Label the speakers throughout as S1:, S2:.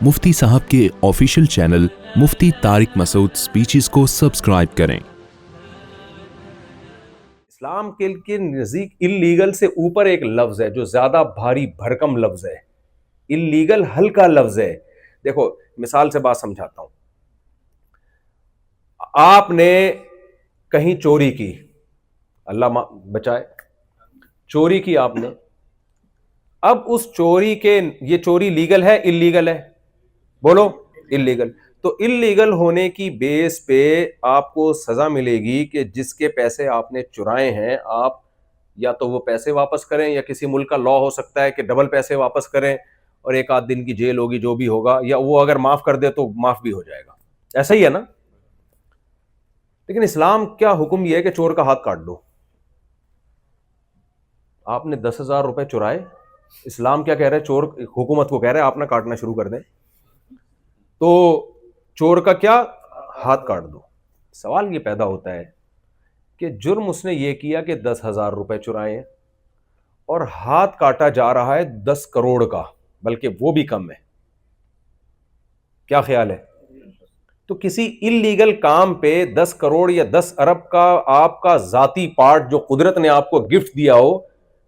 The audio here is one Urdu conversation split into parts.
S1: مفتی صاحب کے آفیشیل چینل مفتی طارق مسعود سپیچز کو سبسکرائب کریں۔
S2: اسلام کے نزدیک اللیگل سے اوپر ایک لفظ ہے جو زیادہ بھاری بھرکم لفظ ہے۔ اللیگل ہلکا لفظ ہے۔ دیکھو مثال سے بات سمجھاتا ہوں۔ آپ نے کہیں چوری کی، اللہ بچائے، چوری کی آپ نے، اب اس چوری کے، یہ چوری لیگل ہے اللیگل ہے؟ بولو اللیگل۔ تو اللیگل ہونے کی بیس پہ آپ کو سزا ملے گی کہ جس کے پیسے آپ نے چرائے ہیں آپ یا تو وہ پیسے واپس کریں، یا کسی ملک کا لا ہو سکتا ہے کہ ڈبل پیسے واپس کریں اور ایک آدھ دن کی جیل ہوگی جو بھی ہوگا، یا وہ اگر معاف کر دے تو معاف بھی ہو جائے گا۔ ایسا ہی ہے نا؟ لیکن اسلام کیا حکم یہ ہے کہ چور کا ہاتھ کاٹ دو۔ آپ نے 10,000 روپے چرائے، اسلام کیا کہہ رہا ہے؟ چور حکومت کو کہہ رہا ہے آپ نہ کاٹنا شروع کر دیں، تو چور کا کیا ہاتھ کاٹ دو۔ سوال یہ پیدا ہوتا ہے کہ جرم اس نے یہ کیا کہ 10,000 روپے چرائے ہیں اور ہاتھ کاٹا جا رہا ہے 10 کروڑ کا، بلکہ وہ بھی کم ہے۔ کیا خیال ہے؟ تو کسی اللیگل کام پہ 10 کروڑ یا 10 ارب کا آپ کا ذاتی پارٹ جو قدرت نے آپ کو گفٹ دیا ہو،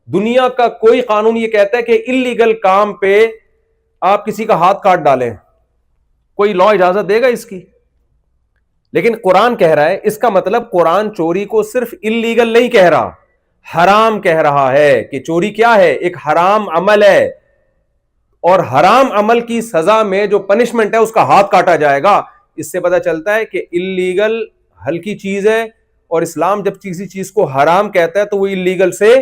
S2: دنیا کا کوئی قانون یہ کہتا ہے کہ اللیگل کام پہ آپ کسی کا ہاتھ کاٹ ڈالیں؟ کوئی لا اجازت دے گا اس کی؟ لیکن قرآن کہہ رہا ہے، اس کا مطلب قرآن چوری کو صرف اللیگل نہیں کہہ رہا، حرام کہہ رہا ہے کہ چوری کیا ہے؟ ایک حرام عمل ہے، اور حرام عمل کی سزا میں جو پنشمنٹ ہے اس کا ہاتھ کاٹا جائے گا۔ اس سے پتہ چلتا ہے کہ اللیگل ہلکی چیز ہے، اور اسلام جب کسی چیز کو حرام کہتا ہے تو وہ اللیگل سے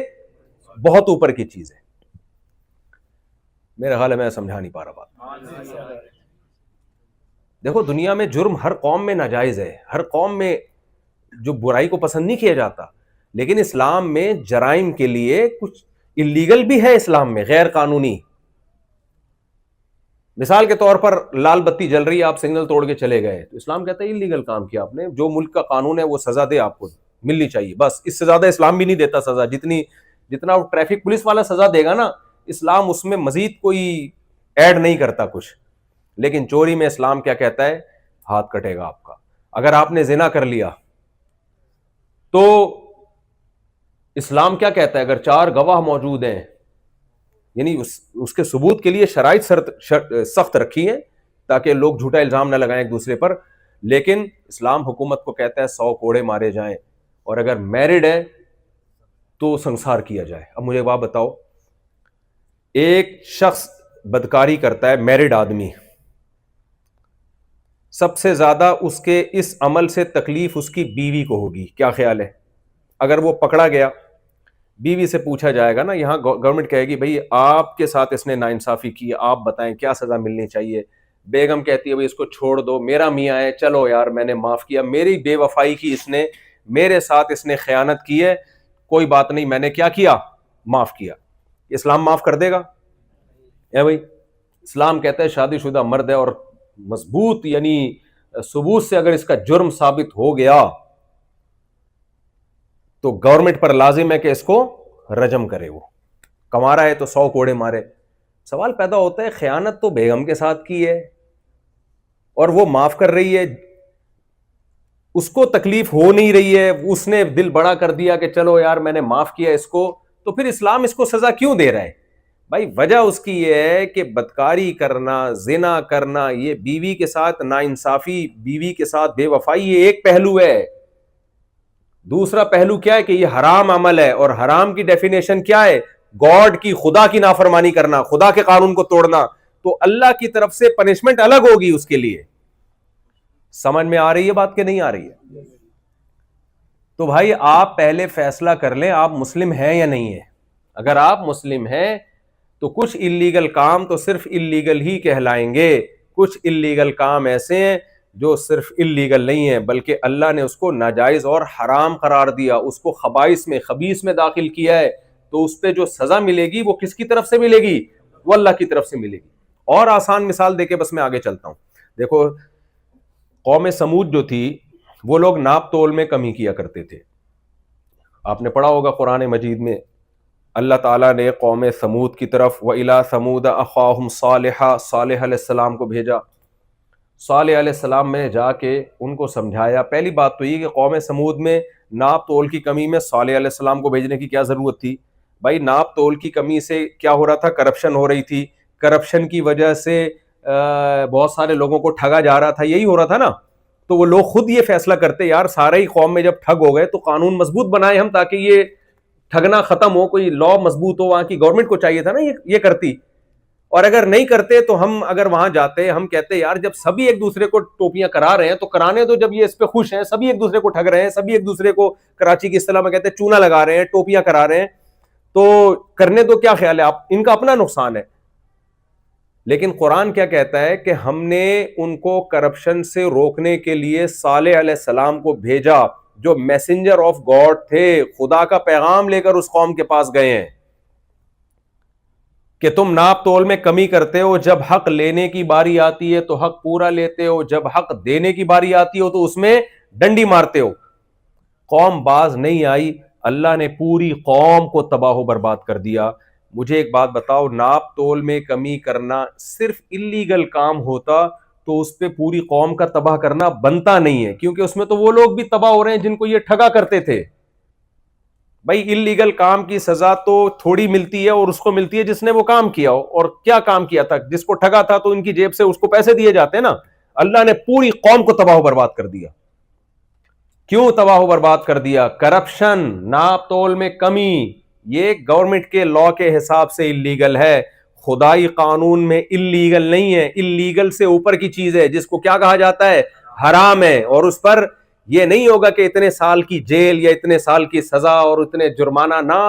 S2: بہت اوپر کی چیز ہے۔ میرے خیال ہے میں سمجھا نہیں پا رہا بات۔ دیکھو دنیا میں جرم ہر قوم میں ناجائز ہے، ہر قوم میں جو برائی کو پسند نہیں کیا جاتا، لیکن اسلام میں جرائم کے لیے کچھ اللیگل بھی ہے، اسلام میں غیر قانونی۔ مثال کے طور پر لال بتی جل رہی ہے، آپ سگنل توڑ کے چلے گئے، تو اسلام کہتا ہے اللیگل کام کیا آپ نے، جو ملک کا قانون ہے وہ سزا دے، آپ کو ملنی چاہیے، بس اس سے زیادہ اسلام بھی نہیں دیتا سزا۔ جتنا وہ ٹریفک پولیس والا سزا دے گا نا، اسلام اس میں مزید کوئی ایڈ نہیں کرتا کچھ۔ لیکن چوری میں اسلام کیا کہتا ہے؟ ہاتھ کٹے گا آپ کا۔ اگر آپ نے زنا کر لیا تو اسلام کیا کہتا ہے؟ اگر 4 گواہ موجود ہیں، یعنی اس کے ثبوت کے لیے شرائط سخت رکھی ہیں تاکہ لوگ جھوٹا الزام نہ لگائیں ایک دوسرے پر، لیکن اسلام حکومت کو کہتا ہے 100 کوڑے مارے جائیں، اور اگر میرڈ ہے تو سنسار کیا جائے۔ اب مجھے بات بتاؤ، ایک شخص بدکاری کرتا ہے، میرڈ آدمی، سب سے زیادہ اس کے اس عمل سے تکلیف اس کی بیوی کو ہوگی۔ کیا خیال ہے؟ اگر وہ پکڑا گیا، بیوی سے پوچھا جائے گا نا، یہاں گورنمنٹ کہے گی بھئی آپ کے ساتھ اس نے ناانصافی کی، آپ بتائیں کیا سزا ملنی چاہیے؟ بیگم کہتی ہے بھئی اس کو چھوڑ دو، میرا میاں ہے، چلو یار میں نے معاف کیا، میری بے وفائی کی اس نے، میرے ساتھ اس نے خیانت کی ہے، کوئی بات نہیں، میں نے کیا کیا؟ معاف کیا۔ اسلام معاف کر دے گا؟ بھئی اسلام کہتا ہے شادی شدہ مرد ہے اور مضبوط یعنی ثبوت سے اگر اس کا جرم ثابت ہو گیا تو گورنمنٹ پر لازم ہے کہ اس کو رجم کرے، وہ کما رہا ہے تو 100 کوڑے مارے۔ سوال پیدا ہوتا ہے، خیانت تو بیگم کے ساتھ کی ہے اور وہ معاف کر رہی ہے، اس کو تکلیف ہو نہیں رہی ہے، اس نے دل بڑا کر دیا کہ چلو یار میں نے معاف کیا اس کو، تو پھر اسلام اس کو سزا کیوں دے رہا ہے؟ بھائی وجہ اس کی یہ ہے کہ بدکاری کرنا، زنا کرنا، یہ بیوی کے ساتھ ناانصافی، بیوی کے ساتھ بے وفائی، یہ ایک پہلو ہے۔ دوسرا پہلو کیا ہے کہ یہ حرام عمل ہے، اور حرام کی ڈیفینیشن کیا ہے؟ گاڈ کی، خدا کی نافرمانی کرنا، خدا کے قانون کو توڑنا، تو اللہ کی طرف سے پنشمنٹ الگ ہوگی اس کے لیے۔ سمجھ میں آ رہی ہے بات کہ نہیں آ رہی ہے؟ تو بھائی آپ پہلے فیصلہ کر لیں آپ مسلم ہیں یا نہیں ہیں۔ اگر آپ مسلم ہیں تو کچھ اللیگل کام تو صرف اللیگل ہی کہلائیں گے، کچھ اللیگل کام ایسے ہیں جو صرف اللیگل نہیں ہے بلکہ اللہ نے اس کو ناجائز اور حرام قرار دیا، اس کو خبائث میں داخل کیا ہے، تو اس پہ جو سزا ملے گی وہ کس کی طرف سے ملے گی؟ وہ اللہ کی طرف سے ملے گی۔ اور آسان مثال دے کے بس میں آگے چلتا ہوں۔ دیکھو قوم سمود جو تھی، وہ لوگ ناپ تول میں کمی کیا کرتے تھے، آپ نے پڑھا ہوگا قرآن مجید میں، اللہ تعالیٰ نے قوم سمود کی طرف وَإِلَىٰ ثَمُودَ أَخَاهُمْ صَالِحًا صالح علیہ السلام کو بھیجا. صالح علیہ السلام میں جا کے ان کو سمجھایا. پہلی بات تو یہ کہ قوم سمود میں ناپ تول کی کمی میں صالح علیہ السلام کو بھیجنے کی کیا ضرورت تھی بھائی؟ ناپ تول کی کمی سے کیا ہو رہا تھا؟ کرپشن ہو رہی تھی. کرپشن کی وجہ سے بہت سارے لوگوں کو ٹھگا جا رہا تھا, یہی ہو رہا تھا نا. تو وہ لوگ خود یہ فیصلہ کرتے یار سارے ہی قوم میں جب ٹھگ ہو گئے تو قانون مضبوط بنائے ہم تاکہ یہ ٹھگنا ختم ہو, کوئی لا مضبوط ہو. وہاں کی گورنمنٹ کو چاہیے تھا نا یہ کرتی. اور اگر نہیں کرتے تو ہم اگر وہاں جاتے ہم کہتے یار جب سبھی ایک دوسرے کو ٹوپیاں کرا رہے ہیں تو کرانے دو. جب یہ اس پہ خوش ہیں, سبھی ایک دوسرے کو ٹھگ رہے ہیں, سبھی ایک دوسرے کو کراچی کی اصطلاح میں کہتے ہیں چونا لگا رہے ہیں, ٹوپیاں کرا رہے ہیں, تو کرنے دو. کیا خیال ہے آپ؟ ان کا اپنا نقصان ہے. لیکن قرآن کیا کہتا ہے کہ ہم نے ان کو کرپشن سے روکنے کے لیے صالح علیہ السلام کو بھیجا جو میسنجر آف گاڈ تھے, خدا کا پیغام لے کر اس قوم کے پاس گئے ہیں کہ تم ناپ تول میں کمی کرتے ہو, جب حق لینے کی باری آتی ہے تو حق پورا لیتے ہو, جب حق دینے کی باری آتی ہو تو اس میں ڈنڈی مارتے ہو. قوم باز نہیں آئی, اللہ نے پوری قوم کو تباہ و برباد کر دیا. مجھے ایک بات بتاؤ, ناپ تول میں کمی کرنا صرف اللیگل کام ہوتا تو اس پہ پوری قوم کا تباہ کرنا بنتا نہیں ہے, کیونکہ اس میں تو وہ لوگ بھی تباہ ہو رہے ہیں جن کو یہ ٹھگا کرتے تھے. بھائی اللیگل کام کی سزا تو تھوڑی ملتی ہے اور اس کو ملتی ہے جس نے وہ کام کیا ہو. اور کیا کام کیا تھا؟ جس کو ٹھگا تھا تو ان کی جیب سے اس کو پیسے دیے جاتے ہیں نا. اللہ نے پوری قوم کو تباہ و برباد کر دیا. کیوں تباہ و برباد کر دیا؟ کرپشن, ناپ تول میں کمی. یہ گورنمنٹ کے لا کے حساب سے اللیگل ہے, خدائی قانون میں اللیگل نہیں ہے. اللیگل سے اوپر کی چیز ہے جس کو کیا کہا جاتا ہے؟ حرام ہے. اور اس پر یہ نہیں ہوگا کہ اتنے سال کی جیل یا اتنے سال کی سزا اور اتنے جرمانہ. نا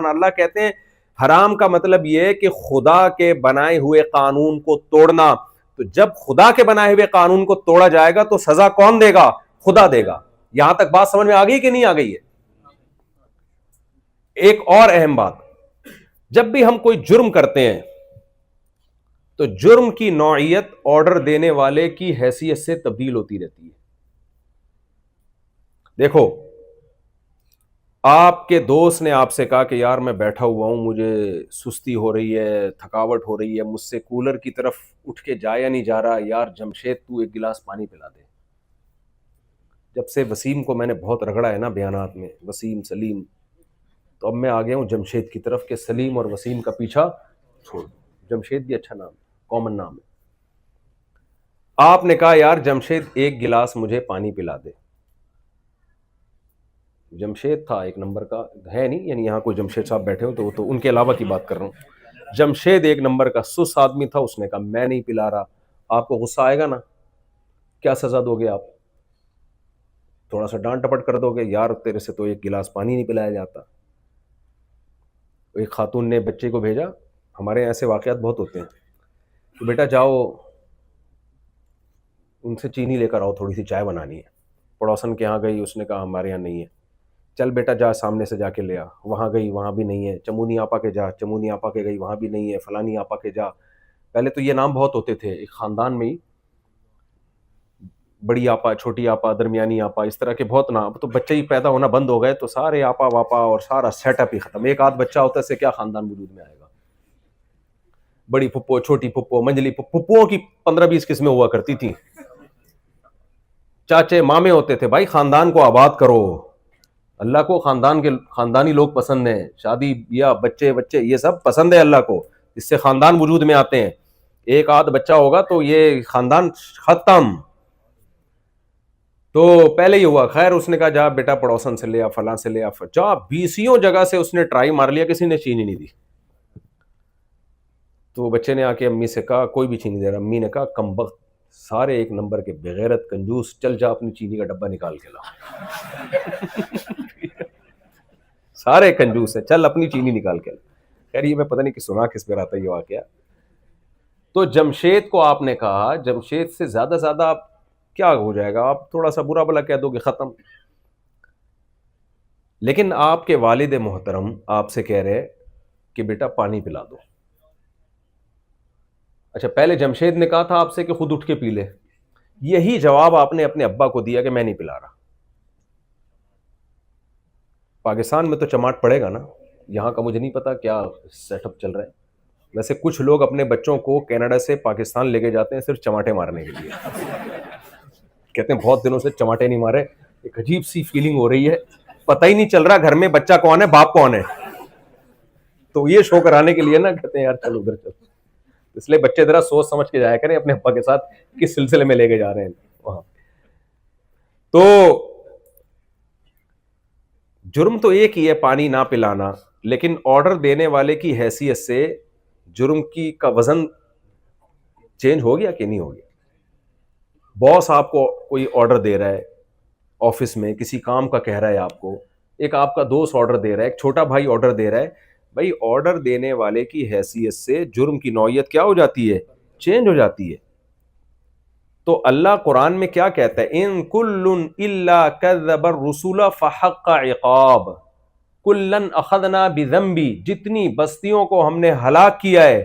S2: اللہ کہتے ہیں حرام کا مطلب یہ ہے کہ خدا کے بنائے ہوئے قانون کو توڑنا. تو جب خدا کے بنائے ہوئے قانون کو توڑا جائے گا تو سزا کون دے گا؟ خدا دے گا. یہاں تک بات سمجھ میں آ گئی کہ نہیں آ گئی ہے؟ ایک اور اہم بات, جب بھی ہم کوئی جرم کرتے ہیں تو جرم کی نوعیت آرڈر دینے والے کی حیثیت سے تبدیل ہوتی رہتی ہے. دیکھو, آپ کے دوست نے آپ سے کہا کہ یار میں بیٹھا ہوا ہوں, مجھے سستی ہو رہی ہے, تھکاوٹ ہو رہی ہے, مجھ سے کولر کی طرف اٹھ کے جایا نہیں جا رہا, یار جمشید تو ایک گلاس پانی پلا دے. جب سے وسیم کو میں نے بہت رگڑا ہے نا بیانات میں, وسیم سلیم, تو اب میں آ گیا ہوں جمشید کی طرف کہ سلیم اور وسیم کا پیچھا چھوڑ. جمشید بھی اچھا نام ہے, کامن نام ہے. آپ نے کہا یار جمشید ایک گلاس مجھے پانی پلا دے. جمشید تھا ایک نمبر کا, ہے نہیں یعنی یہاں کوئی جمشید صاحب بیٹھے ہو تو ان کے علاوہ کی بات کر رہا ہوں. جمشید ایک نمبر کا سس آدمی تھا, اس نے کہا میں نہیں پلا رہا. آپ کو غصہ آئے گا نا, کیا سزا دو گے آپ؟ تھوڑا سا ڈانٹ ٹپٹ کر دو گے, یار تیرے سے تو ایک گلاس پانی نہیں پلایا جاتا. ایک خاتون نے بچے کو بھیجا, ہمارے یہاں ایسے واقعات بہت ہوتے ہیں, کہ بیٹا جاؤ ان سے چینی لے کر آؤ, تھوڑی سی چائے بنانی ہے. پڑوسن کے یہاں گئی, اس نے کہا ہمارے یہاں نہیں ہے. چل بیٹا جا سامنے سے جا کے لے آ. وہاں گئی, وہاں بھی نہیں ہے. چمونی آپا کے جا, چمونی آپا کے گئی, وہاں بھی نہیں ہے. فلانی آپا کے جا. پہلے تو یہ نام بہت ہوتے تھے ایک خاندان میں ہی, بڑی آپا, چھوٹی آپا, درمیانی آپا, اس طرح کے بہت نام. تو بچے ہی پیدا ہونا بند ہو گئے تو سارے آپا واپا اور سارا سیٹ اپ ہی ختم. ایک آدھ بچہ ہوتا ہے, سے کیا خاندان وجود میں آئے گا؟ بڑی پھپھو, چھوٹی پھپھو, منجلی پھپھوؤں کی 15-20 قسمیں ہوا کرتی تھیں. چاچے مامے ہوتے تھے. بھائی خاندان کو آباد کرو. اللہ کو خاندانی لوگ پسند ہیں, شادی یا بچے یہ سب پسند ہے اللہ کو, اس سے خاندان وجود میں آتے ہیں. ایک آدھ بچہ ہوگا تو یہ خاندان ختم. تو پہلے ہی ہوا. خیر اس نے کہا جا بیٹا پڑوسن سے لے آ, فلاں سے لے آ. جا 20 جگہ سے اس نے ٹرائی مار لیا, کسی نے چینی نہیں دی. تو بچے نے آ کے امی سے کہا کوئی بھی چینی دے رہا. امی نے کہا کمبخت, سارے ایک نمبر کے بغیرت کنجوس, چل جا اپنی چینی کا ڈبہ نکال کے لا. سارے کنجوس ہیں, چل اپنی چینی نکال کے لا. خیر یہ میں پتہ نہیں کہ سنا کس پہ آتا ہے یہ واقعہ. تو جمشید کو آپ نے کہا جمشید سے زیادہ آپ کیا ہو جائے گا, آپ تھوڑا سا برا بلا کہہ دو گے, ختم. لیکن آپ کے والد محترم آپ سے کہہ رہے کہ بیٹا پانی پلا دو. اچھا پہلے جمشید نے کہا تھا آپ سے کہ خود اٹھ کے پی لے. یہی جواب آپ نے اپنے ابا کو دیا کہ میں نہیں پلا رہا. پاکستان میں تو چماٹ پڑے گا نا, یہاں کا مجھے نہیں پتا کیا سیٹ اپ چل رہا ہے. ویسے کچھ لوگ اپنے بچوں کو کینیڈا سے پاکستان لے کے جاتے ہیں صرف چماٹے مارنے کے لیے. کہتے ہیں بہت دنوں سے چماٹے نہیں مارے, ایک عجیب سی فیلنگ ہو رہی ہے, پتہ ہی نہیں چل رہا گھر میں بچہ کون ہے باپ کون ہے. تو یہ شو کرانے کے لیے نا کہتے ہیں یار چل ادھر چل. اس لیے بچے ذرا سوچ سمجھ کے جایا کریں اپنے ابا کے ساتھ کس سلسلے میں لے کے جا رہے ہیں وہاں. تو جرم تو ایک ہی ہے, پانی نہ پلانا, لیکن آرڈر دینے والے کی حیثیت سے جرم کی کا وزن چینج ہو گیا کہ نہیں ہو گیا. باس آپ کو کوئی آرڈر دے رہا ہے آفس میں, کسی کام کا کہہ رہا ہے آپ کو, ایک آپ کا دوست آرڈر دے رہا ہے, ایک چھوٹا بھائی آرڈر دے رہا ہے, بھائی آرڈر دینے والے کی حیثیت سے جرم کی نوعیت کیا ہو جاتی ہے, چینج ہو جاتی ہے. تو اللہ قرآن میں کیا کہتا ہے, ان کل الا کذب الرسول فحق عقاب کلن اخذنا بذنبی, جتنی بستیوں کو ہم نے ہلاک کیا ہے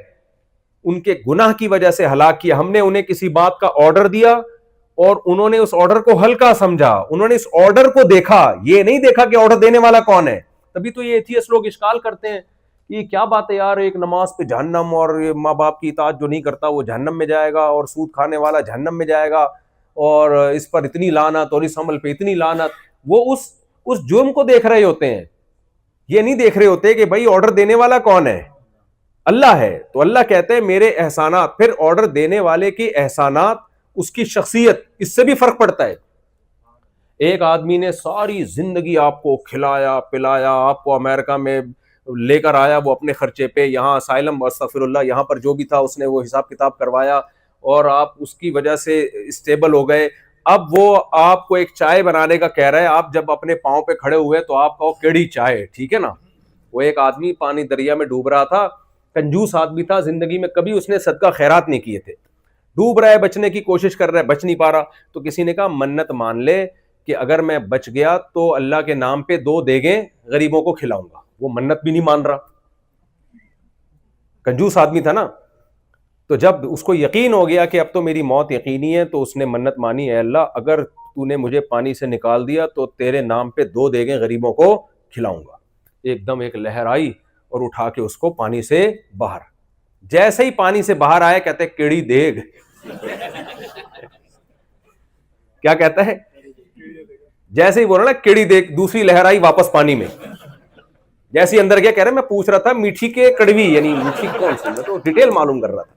S2: ان کے گناہ کی وجہ سے ہلاک کیا. ہم نے انہیں کسی بات کا آرڈر دیا اور انہوں نے اس آرڈر کو ہلکا سمجھا, انہوں نے اس آرڈر کو دیکھا, یہ نہیں دیکھا کہ آرڈر دینے والا کون ہے. تبھی تو یہ ایتھیسٹ لوگ اشکال کرتے ہیں یہ کیا بات ہے یار, ایک نماز پہ جہنم, اور ماں باپ کی اطاعت جو نہیں کرتا وہ جہنم میں جائے گا, اور سود کھانے والا جہنم میں جائے گا, اور اس پر اتنی لعنت اور اس عمل پہ اتنی لعنت. وہ اس جرم کو دیکھ رہے ہوتے ہیں, یہ نہیں دیکھ رہے ہوتے کہ بھائی آرڈر دینے والا کون ہے, اللہ ہے. تو اللہ کہتے ہیں میرے احسانات, پھر آرڈر دینے والے کے احسانات, اس کی شخصیت, اس سے بھی فرق پڑتا ہے. ایک آدمی نے ساری زندگی آپ کو کھلایا پلایا, آپ کو امریکہ میں لے کر آیا وہ اپنے خرچے پہ, یہاں اسائلم استغفر اللہ یہاں پر جو بھی تھا اس نے وہ حساب کتاب کروایا, اور آپ اس کی وجہ سے اسٹیبل ہو گئے. اب وہ آپ کو ایک چائے بنانے کا کہہ رہا ہے, آپ جب اپنے پاؤں پہ کھڑے ہوئے تو آپ کہو کیڑی چائے, ٹھیک ہے نا. وہ ایک آدمی پانی دریا میں ڈوب رہا تھا, کنجوس آدمی تھا, زندگی میں کبھی اس نے صدقہ خیرات نہیں کیے تھے, ڈوب رہا ہے, بچنے کی کوشش کر رہا ہے, بچ نہیں پا رہا. تو کسی نے کہا منت مان لے کہ اگر میں بچ گیا تو اللہ کے نام پہ 2 دیگیں غریبوں کو کھلاؤں گا. وہ منت بھی نہیں مان رہا, کنجوس آدمی تھا نا. تو جب اس کو یقین ہو گیا کہ اب تو میری موت یقینی ہے, تو اس نے منت مانی, اے اللہ اگر تو نے مجھے پانی سے نکال دیا تو تیرے نام پہ 2 دیگیں غریبوں کو کھلاؤں گا. ایک دم ایک لہر آئی اور اٹھا کے اس کو پانی سے باہر, جیسے ہی پانی سے باہر آیا کہتے کیڑی دیگ. کیا کہتا ہے, جیسے ہی بول رہا نا کیڑی دیگ, دوسری لہر آئی واپس پانی میں, جیسے ہی اندر گیا کہہ رہے میں پوچھ رہا تھا میٹھی کے کڑوی, یعنی میٹھی کون سی, میں تو ڈیٹیل معلوم کر رہا تھا.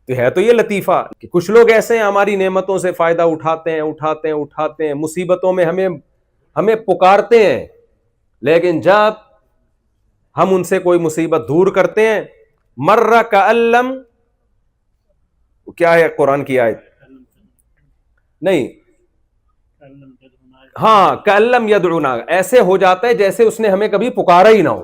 S2: تو ہے تو یہ لطیفہ کہ کچھ لوگ ایسے ہیں ہماری نعمتوں سے فائدہ اٹھاتے ہیں, مصیبتوں میں ہمیں پکارتے ہیں, لیکن جب ہم ان سے کوئی مصیبت دور کرتے ہیں, مرہ کألم, کیا ہے قرآن کی آیت, نہیں ہاں کألم یدعونا, ایسے ہو جاتا ہے جیسے اس نے ہمیں کبھی پکارا ہی نہ ہو.